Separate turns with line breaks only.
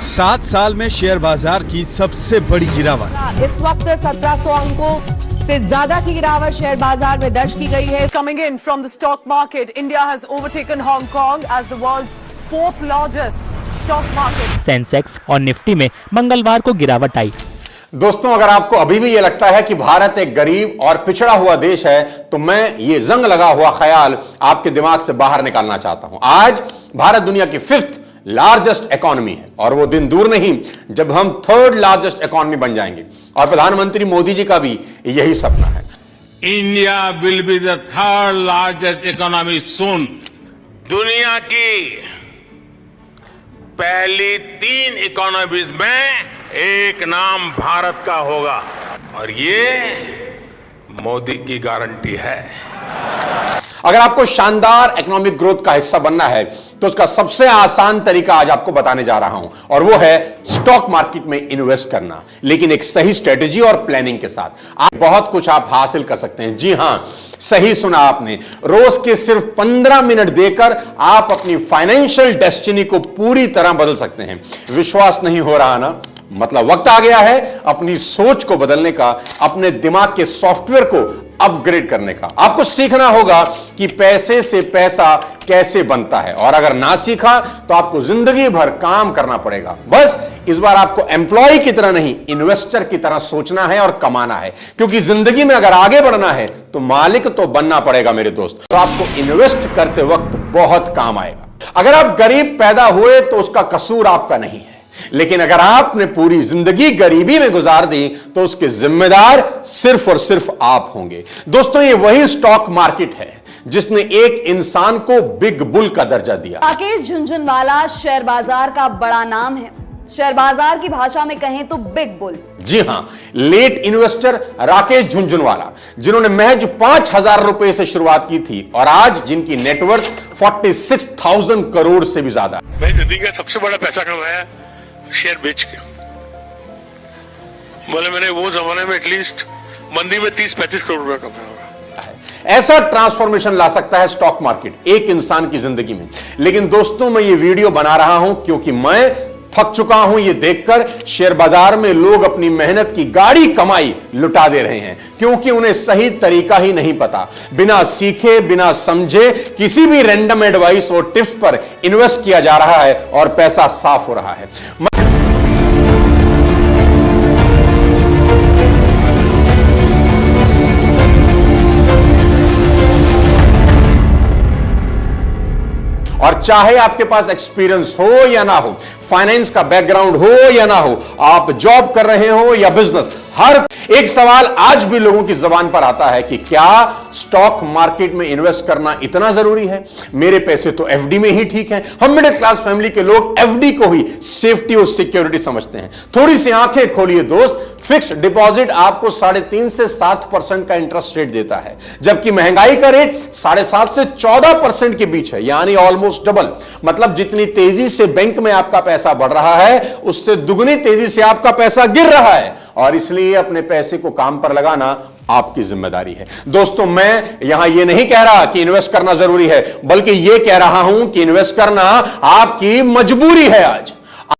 7 साल में शेयर बाजार की सबसे बड़ी गिरावट।
इस वक्त 1700 अंकों से ज्यादा की गिरावट शेयर बाजार में दर्ज की गई है।
Coming in from the stock market, India has overtaken Hong Kong as the world's 4th largest stock market.
Sensex और निफ्टी में मंगलवार को गिरावट आई।
दोस्तों, अगर आपको अभी भी यह लगता है कि भारत एक गरीब और पिछड़ा हुआ देश है, तो मैं ये जंग लगा हुआ ख्याल आपके दिमाग से बाहर निकालना चाहता हूं। आज भारत दुनिया की 5th लार्जेस्ट इकोनॉमी है और वो दिन दूर नहीं जब हम 3rd लार्जेस्ट इकोनॉमी बन जाएंगे। और प्रधानमंत्री मोदी जी का भी यही सपना है।
India will be the 3rd largest economy soon. दुनिया की पहली 3 इकोनॉमीज में एक नाम भारत का होगा और ये मोदी की गारंटी है।
अगर आपको शानदार इकोनॉमिक ग्रोथ का हिस्सा बनना है तो उसका सबसे आसान तरीका आज आपको बताने जा रहा हूं और वो है स्टॉक मार्केट में इन्वेस्ट करना, लेकिन एक सही स्ट्रेटेजी और प्लानिंग के साथ। बहुत कुछ आप हासिल कर सकते हैं। जी हां, सही सुना आपने। रोज के सिर्फ 15 मिनट देकर आप अपनी फाइनेंशियल डेस्टिनी को पूरी तरह बदल सकते हैं। विश्वास नहीं हो रहा ना? मतलब वक्त आ गया है अपनी सोच को बदलने का, अपने दिमाग के सॉफ्टवेयर को अपग्रेड करने का। आपको सीखना होगा कि पैसे से पैसा कैसे बनता है, और अगर ना सीखा तो आपको जिंदगी भर काम करना पड़ेगा। बस इस बार आपको एम्प्लॉय की तरह नहीं, इन्वेस्टर की तरह सोचना है और कमाना है, क्योंकि जिंदगी में अगर आगे बढ़ना है तो मालिक तो बनना पड़ेगा मेरे दोस्त। तो आपको इन्वेस्ट करते वक्त बहुत काम आएगा। अगर आप गरीब पैदा हुए तो उसका कसूर आपका नहीं है, लेकिन अगर आपने पूरी जिंदगी गरीबी में गुजार दी तो उसके जिम्मेदार सिर्फ और सिर्फ आप होंगे। दोस्तों, ये वही स्टॉक मार्केट है जिसने एक इंसान को बिग बुल का दर्जा दिया।
राकेश झुनझुनवाला शेयर बाजार का बड़ा नाम है। शेयर बाजार की भाषा में कहें तो बिग बुल।
जी हां, लेट इन्वेस्टर राकेश झुनझुनवाला, जिन्होंने महज 5,000 रुपए से शुरुआत की थी और आज जिनकी नेटवर्थ 46,000 करोड़ से भी ज्यादा।
मैं जिंदगी का सबसे बड़ा पैसा कमाया शेयर बेच के। बोले मैंने वो जमाने में एटलीस्ट मंदी में 30-35 करोड़ रुपया कमाया होगा।
ऐसा ट्रांसफॉर्मेशन ला सकता है स्टॉक मार्केट एक इंसान की जिंदगी में। लेकिन दोस्तों, मैं ये वीडियो बना रहा हूं क्योंकि मैं थक चुका हूं ये देखकर शेयर बाजार में लोग अपनी मेहनत की गाढ़ी कमाई लुटा दे रहे हैं, क्योंकि उन्हें सही तरीका ही नहीं पता। बिना सीखे, बिना समझे किसी भी रैंडम एडवाइस और टिप्स पर इन्वेस्ट किया जा रहा है और पैसा साफ हो रहा है। और चाहे आपके पास एक्सपीरियंस हो या ना हो, फाइनेंस का बैकग्राउंड हो या ना हो, आप जॉब कर रहे हो या बिजनेस, हर एक सवाल आज भी लोगों की जुबान पर आता है कि क्या स्टॉक मार्केट में इन्वेस्ट करना इतना जरूरी है? मेरे पैसे तो एफडी में ही ठीक हैं। हम मिडिल क्लास फैमिली के लोग एफडी को ही सेफ्टी और सिक्योरिटी समझते हैं। थोड़ी सी आंखें खोलिए दोस्त, फिक्स डिपॉजिट आपको 3.5 से 7% का इंटरेस्ट रेट देता है, जबकि महंगाई का रेट 7.5 से 14% के बीच है, यानी ऑलमोस्ट डबल। मतलब जितनी तेजी से बैंक में आपका पैसा बढ़ रहा है, उससे दुगनी तेजी से आपका पैसा गिर रहा है, और इसलिए अपने पैसे को काम पर लगाना आपकी जिम्मेदारी है। दोस्तों, मैं यहां यह नहीं कह रहा कि इन्वेस्ट करना जरूरी है, बल्कि यह कह रहा हूं कि इन्वेस्ट करना आपकी मजबूरी है आज।